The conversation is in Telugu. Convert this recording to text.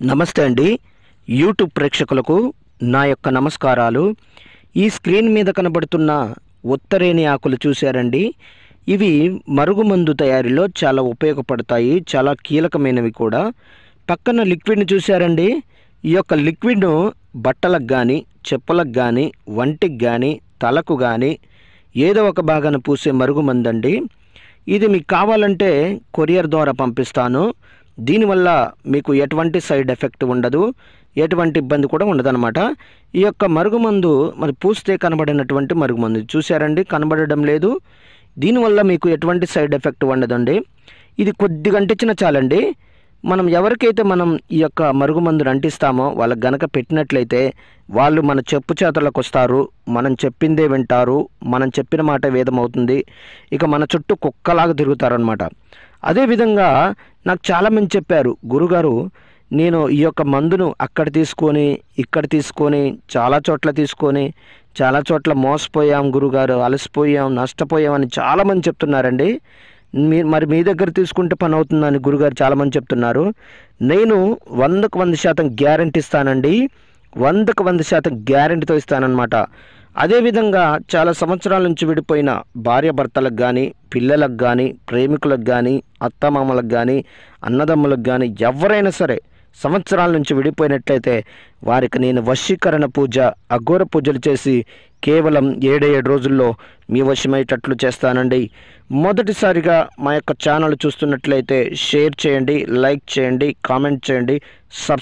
నమస్తే అండి. యూట్యూబ్ ప్రేక్షకులకు నా యొక్క నమస్కారాలు. ఈ స్క్రీన్ మీద కనబడుతున్న ఉత్తరేణి ఆకులు చూశారండి. ఇవి మరుగుమందు తయారీలో చాలా ఉపయోగపడతాయి, చాలా కీలకమైనవి కూడా. పక్కన లిక్విడ్ని చూశారండి. ఈ యొక్క లిక్విడ్ను బట్టలకు కానీ, చెప్పులకు కానీ, వంటికి కానీ, తలకు కానీ ఏదో ఒక భాగాన పూసే మరుగుమందు అండి. ఇది మీకు కావాలంటే కొరియర్ ద్వారా పంపిస్తాను. దీనివల్ల మీకు ఎటువంటి సైడ్ ఎఫెక్ట్ ఉండదు, ఎటువంటి ఇబ్బంది కూడా ఉండదన్నమాట. ఈ యొక్క మరుగుమందు మరి పూస్తే కనబడినటువంటి మరుగుమందు చూశారండి, కనబడడం లేదు. దీనివల్ల మీకు ఎటువంటి సైడ్ ఎఫెక్ట్ ఉండదండి. ఇది కొద్దిగా అంటించినా చాలండి. మనం ఎవరికైతే మనం ఈ యొక్క మరుగుమందును అంటిస్తామో వాళ్ళకి గనక పెట్టినట్లయితే వాళ్ళు మన చెప్పు చేతలకు వస్తారు, మనం చెప్పిందే వింటారు, మనం చెప్పిన మాట వేదమవుతుంది. ఇక మన చుట్టూ కుక్కలాగా తిరుగుతారనమాట. అదేవిధంగా నాకు చాలామంది చెప్పారు, గురుగారు నేను ఈ యొక్క మందును అక్కడ తీసుకొని ఇక్కడ తీసుకొని చాలా చోట్ల మోసపోయాం గురుగారు, అలసిపోయాం, నష్టపోయాం అని చాలామంది చెప్తున్నారండి. మరి మీ దగ్గర తీసుకుంటే పని అవుతుందని గురుగారు చాలామంది చెప్తున్నారు. నేను 100% గ్యారెంటీ ఇస్తానండి. 100% గ్యారెంటీతో ఇస్తానన్నమాట. అదేవిధంగా చాలా సంవత్సరాల నుంచి విడిపోయిన భార్యాభర్తలకు కానీ, పిల్లలకు కానీ, ప్రేమికులకు కానీ, అత్తమామలకు కానీ, అన్నదమ్ములకు కానీ ఎవరైనా సరే సంవత్సరాల నుంచి విడిపోయినట్లయితే వారికి నేను వశీకరణ పూజ, అఘోర పూజలు చేసి కేవలం 7 రోజుల్లో మీ వశమయ్యేటట్లు చేస్తానండి. మొదటిసారిగా మా యొక్క ఛానల్ చూస్తున్నట్లయితే షేర్ చేయండి, లైక్ చేయండి, కామెంట్ చేయండి, సబ్స్క్రైబ్